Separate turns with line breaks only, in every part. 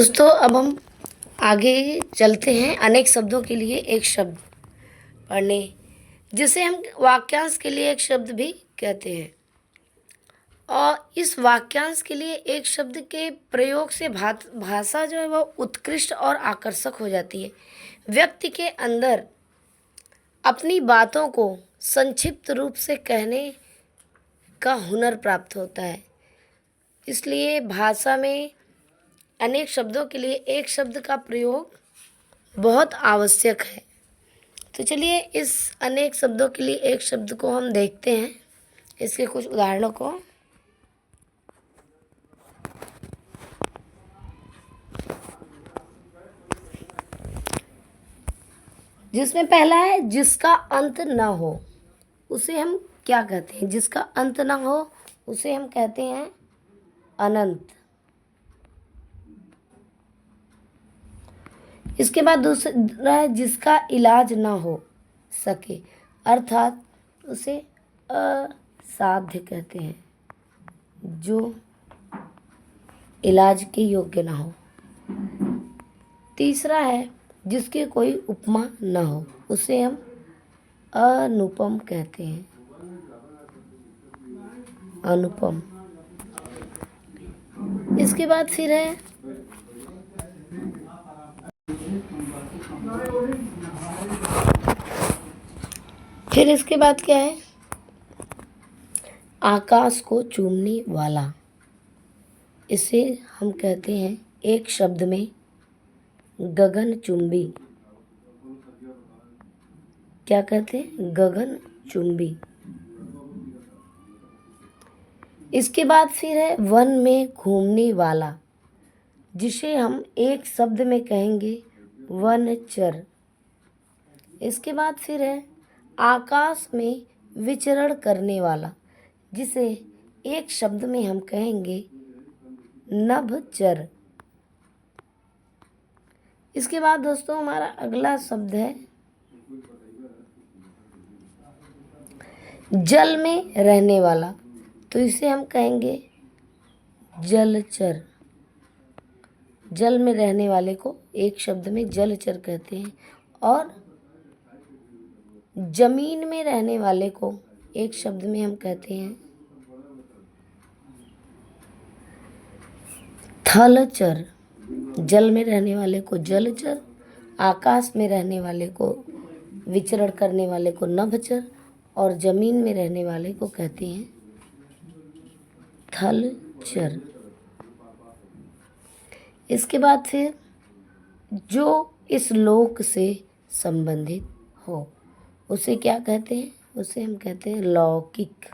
दोस्तों अब हम आगे चलते हैं अनेक शब्दों के लिए एक शब्द पढ़ने, जिसे हम वाक्यांश के लिए एक शब्द भी कहते हैं। और इस वाक्यांश के लिए एक शब्द के प्रयोग से भाषा जो है वह उत्कृष्ट और आकर्षक हो जाती है। व्यक्ति के अंदर अपनी बातों को संक्षिप्त रूप से कहने का हुनर प्राप्त होता है। इसलिए भाषा में अनेक शब्दों के लिए एक शब्द का प्रयोग बहुत आवश्यक है। तो चलिए इस अनेक शब्दों के लिए एक शब्द को हम देखते हैं, इसके कुछ उदाहरणों को। जिसमें पहला है जिसका अंत ना हो, उसे हम क्या कहते हैं? जिसका अंत ना हो उसे हम कहते हैं अनंत। इसके बाद दूसरा है जिसका इलाज ना हो सके, अर्थात उसे असाध्य कहते हैं, जो इलाज के योग्य ना हो। तीसरा है जिसके कोई उपमा ना हो, उसे हम अनुपम कहते हैं, अनुपम। इसके बाद फिर है इसके बाद क्या है? आकाश को चूमने वाला, इसे हम कहते हैं एक शब्द में गगनचुंबी। क्या कहते हैं? गगनचुंबी। इसके बाद फिर है वन में घूमने वाला, जिसे हम एक शब्द में कहेंगे वनचर। इसके बाद फिर है आकाश में विचरण करने वाला, जिसे एक शब्द में हम कहेंगे नभचर। इसके बाद दोस्तों हमारा अगला शब्द है जल में रहने वाला, तो इसे हम कहेंगे जलचर। जल में रहने वाले को एक शब्द में जलचर कहते हैं, और जमीन में रहने वाले को एक शब्द में हम कहते हैं थलचर। जल में रहने वाले को जलचर, आकाश में रहने वाले को विचरण करने वाले को नभचर, और जमीन में रहने वाले को कहते हैं थलचर। इसके बाद फिर जो इस लोक से संबंधित हो, उसे क्या कहते हैं? उसे हम कहते हैं लौकिक।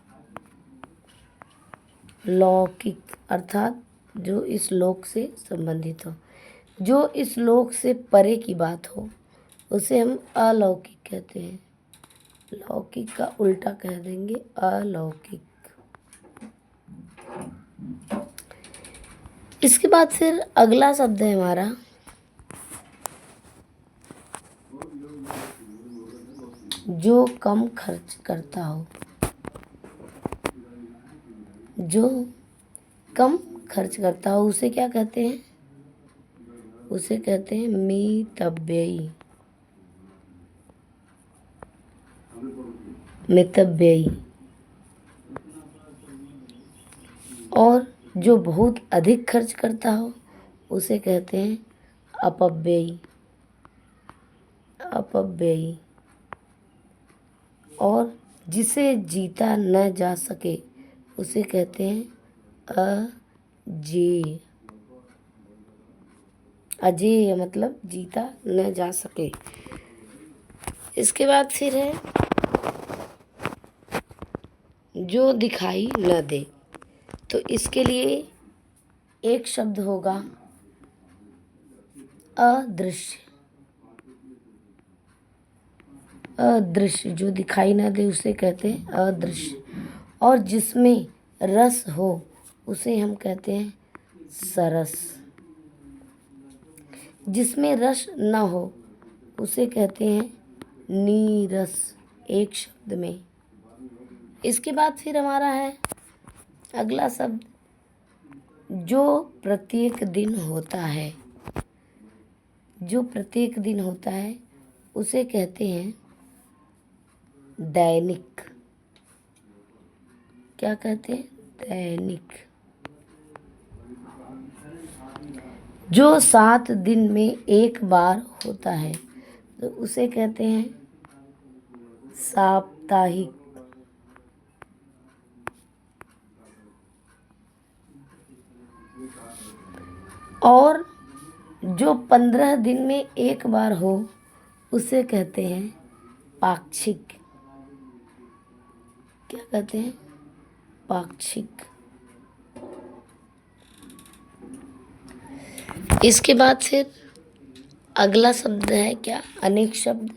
लौकिक अर्थात जो इस लोक से संबंधित हो। जो इस लोक से परे की बात हो उसे हम अलौकिक कहते हैं। लौकिक का उल्टा कह देंगे अलौकिक। इसके बाद फिर अगला शब्द है हमारा जो कम खर्च करता हो। जो कम खर्च करता हो उसे क्या कहते हैं? उसे कहते हैं मितव्ययी। मितव्ययी। और जो बहुत अधिक खर्च करता हो उसे कहते हैं अपव्ययी। अपव्ययी। और जिसे जीता न जा सके उसे कहते हैं अजेय। अजेय मतलब जीता न जा सके। इसके बाद फिर है जो दिखाई न दे, तो इसके लिए एक शब्द होगा अदृश्य। अदृश्य, जो दिखाई न दे उसे कहते हैं अदृश्य। और जिसमें रस हो उसे हम कहते हैं सरस। जिसमें रस न हो उसे कहते हैं नीरस, एक शब्द में। इसके बाद फिर हमारा है अगला शब्द जो प्रत्येक दिन होता है। जो प्रत्येक दिन होता है उसे कहते हैं दैनिक। क्या कहते हैं? दैनिक। जो 7 दिन में एक बार होता है तो उसे कहते हैं साप्ताहिक। और जो 15 दिन में एक बार हो उसे कहते हैं पाक्षिक। क्या कहते हैं? पाक्षिक। इसके बाद फिर अगला शब्द है क्या? अनेक शब्द।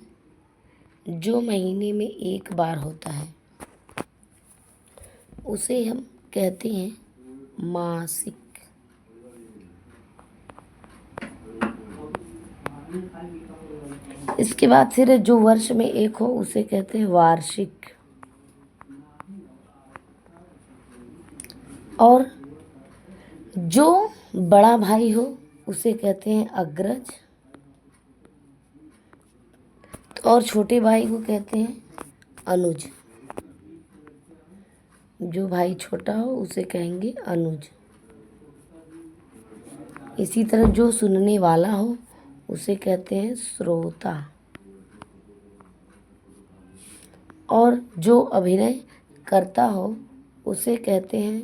जो महीने में एक बार होता है उसे हम कहते हैं मासिक। इसके बाद फिर जो वर्ष में एक हो उसे कहते हैं वार्षिक। और जो बड़ा भाई हो उसे कहते हैं अग्रज। और छोटे भाई को कहते हैं अनुज। जो भाई छोटा हो उसे कहेंगे अनुज। इसी तरह जो सुनने वाला हो उसे कहते हैं श्रोता। और जो अभिनय करता हो उसे कहते हैं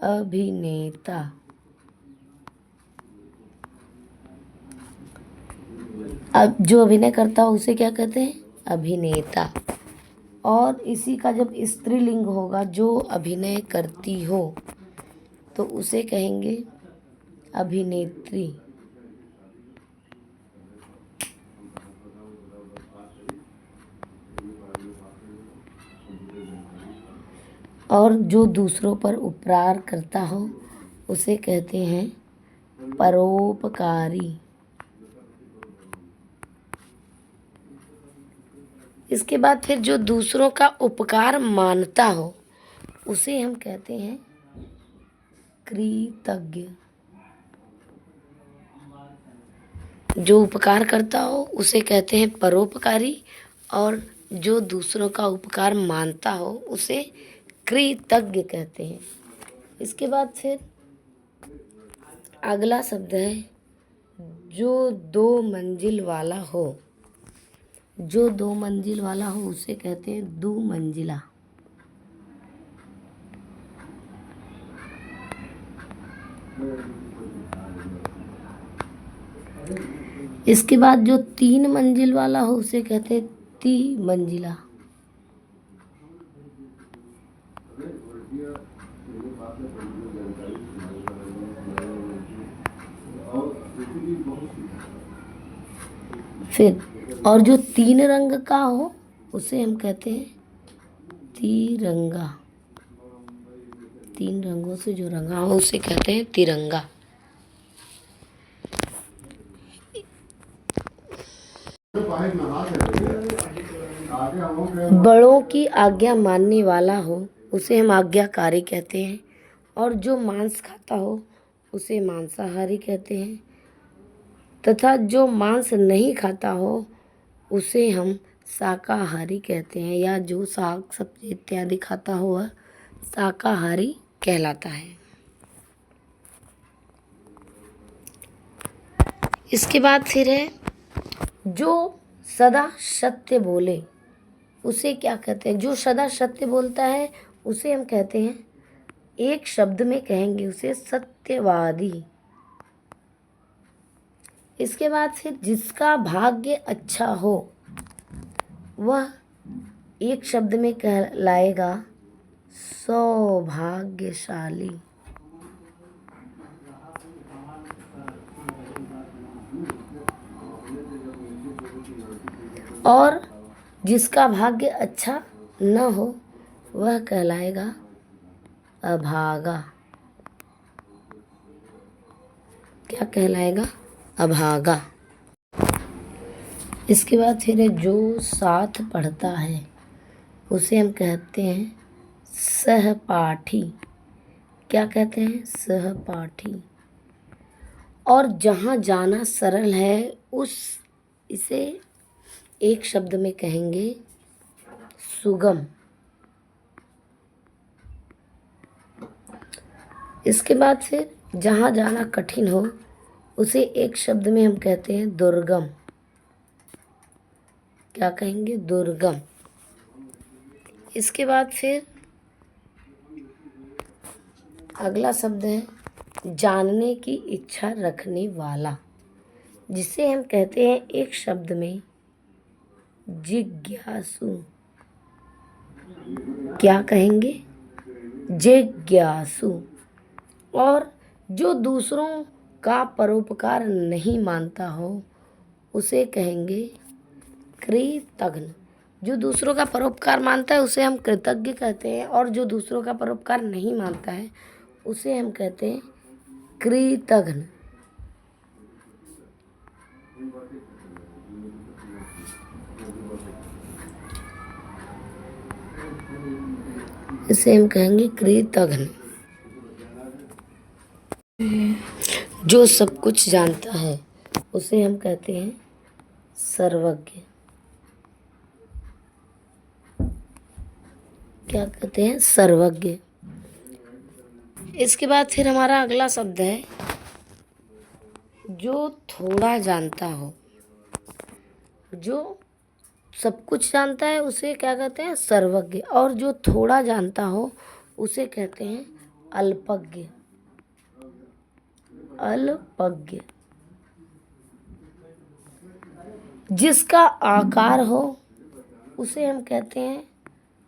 अभिनेता। अब जो अभिनय करता हो उसे क्या कहते हैं? अभिनेता। और इसी का जब स्त्रीलिंग होगा, जो अभिनय करती हो, तो उसे कहेंगे अभिनेत्री। और जो दूसरों पर उपकार करता हो उसे कहते हैं परोपकारी। इसके बाद फिर जो दूसरों का उपकार मानता हो उसे हम कहते हैं कृतज्ञ। जो उपकार करता हो उसे कहते हैं परोपकारी, और जो दूसरों का उपकार मानता हो उसे कृतज्ञ कहते हैं। इसके बाद फिर अगला शब्द है जो 2 मंजिल वाला हो। जो 2 मंजिल वाला हो उसे कहते हैं दुमंजिला। इसके बाद जो 3 मंजिल वाला हो उसे कहते हैं तिमंजिला। फिर और जो 3 रंग का हो उसे हम कहते हैं तिरंगा। 3 रंगों से जो रंगा हो उसे कहते हैं तिरंगा। बड़ों की आज्ञा मानने वाला हो उसे हम आज्ञाकारी कहते हैं। और जो मांस खाता हो उसे मांसाहारी कहते हैं। तथा जो मांस नहीं खाता हो उसे हम शाकाहारी कहते हैं, या जो साग सब्जी इत्यादि खाता हो वह शाकाहारी कहलाता है। इसके बाद फिर है जो सदा सत्य बोले उसे क्या कहते हैं? जो सदा सत्य बोलता है उसे हम कहते हैं, एक शब्द में कहेंगे उसे सत्यवादी। इसके बाद फिर जिसका भाग्य अच्छा हो वह एक शब्द में कहलाएगा सौभाग्यशाली। और जिसका भाग्य अच्छा न हो वह कहलाएगा अभागा। क्या कहलाएगा? अभागा। इसके बाद फिर है जो साथ पढ़ता है उसे हम कहते हैं सहपाठी। क्या कहते हैं? सहपाठी। और जहाँ जाना सरल है इसे एक शब्द में कहेंगे सुगम। इसके बाद फिर जहाँ जाना कठिन हो उसे एक शब्द में हम कहते हैं दुर्गम। क्या कहेंगे? दुर्गम। इसके बाद फिर अगला शब्द है जानने की इच्छा रखने वाला, जिसे हम कहते हैं एक शब्द में जिज्ञासु। क्या कहेंगे? जिज्ञासु। और जो दूसरों का परोपकार नहीं मानता हो उसे कहेंगे कृतघ्न। जो दूसरों का परोपकार मानता है उसे हम कृतज्ञ कहते हैं, और जो दूसरों का परोपकार नहीं मानता है उसे हम कहते हैं कृतघ्न। इसे हम कहेंगे कृतघ्न। जो सब कुछ जानता है उसे हम कहते हैं सर्वज्ञ। क्या कहते हैं? सर्वज्ञ। इसके बाद फिर हमारा अगला शब्द है जो थोड़ा जानता हो। जो सब कुछ जानता है उसे क्या कहते हैं? सर्वज्ञ। और जो थोड़ा जानता हो उसे कहते हैं अल्पज्ञ। अल्पज्ञ। जिसका आकार हो उसे हम कहते हैं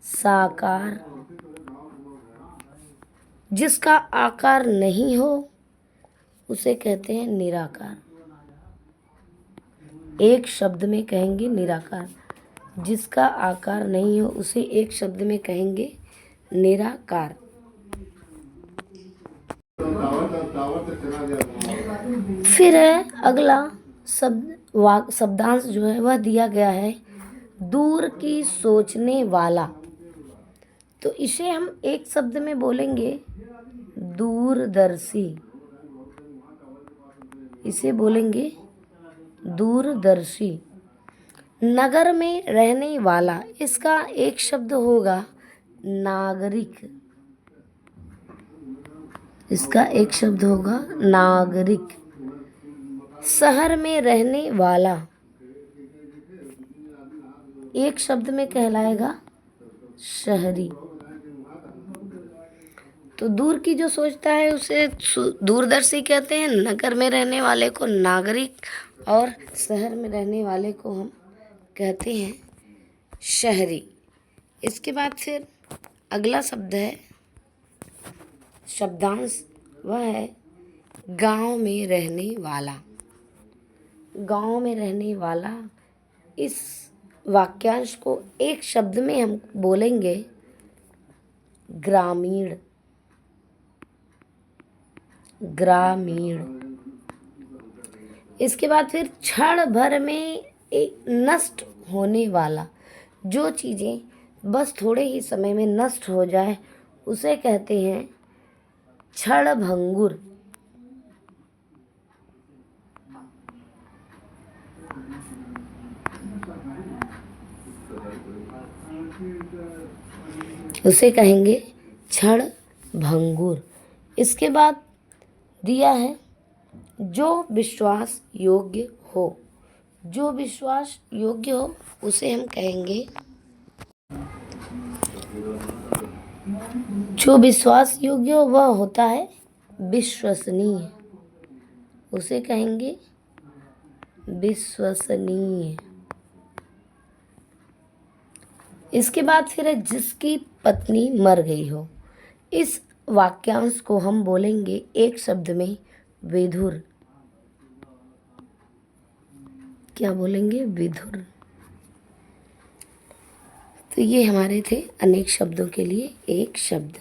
साकार। जिसका आकार नहीं हो उसे कहते हैं निराकार। एक शब्द में कहेंगे निराकार। जिसका आकार नहीं हो उसे एक शब्द में कहेंगे निराकार। फिर है अगला शब्दांश जो है वह दिया गया है दूर की सोचने वाला। तो इसे हम एक शब्द में बोलेंगे दूरदर्शी। इसे बोलेंगे दूरदर्शी। नगर में रहने वाला, इसका एक शब्द होगा नागरिक। इसका एक शब्द होगा नागरिक। शहर में रहने वाला एक शब्द में कहलाएगा शहरी। तो दूर की जो सोचता है उसे दूरदर्शी कहते हैं, नगर में रहने वाले को नागरिक, और शहर में रहने वाले को हम कहते हैं शहरी। इसके बाद फिर अगला शब्द है शब्दांश, वह है गांव में रहने वाला। गांव में रहने वाला, इस वाक्यांश को एक शब्द में हम बोलेंगे ग्रामीण। ग्रामीण। इसके बाद फिर क्षण भर में एक नष्ट होने वाला, जो चीज़ें बस थोड़े ही समय में नष्ट हो जाए उसे कहते हैं क्षणभंगुर। उसे कहेंगे क्षणभंगुर। इसके बाद दिया है जो विश्वास योग्य हो। जो विश्वास योग्य हो उसे हम कहेंगे, जो विश्वास योग्य हो वह होता है विश्वसनीय। उसे कहेंगे विश्वसनीय। इसके बाद फिर है जिसकी पत्नी मर गई हो। इस वाक्यांश को हम बोलेंगे एक शब्द में विधुर। क्या बोलेंगे? विधुर। तो ये हमारे थे अनेक शब्दों के लिए एक शब्द।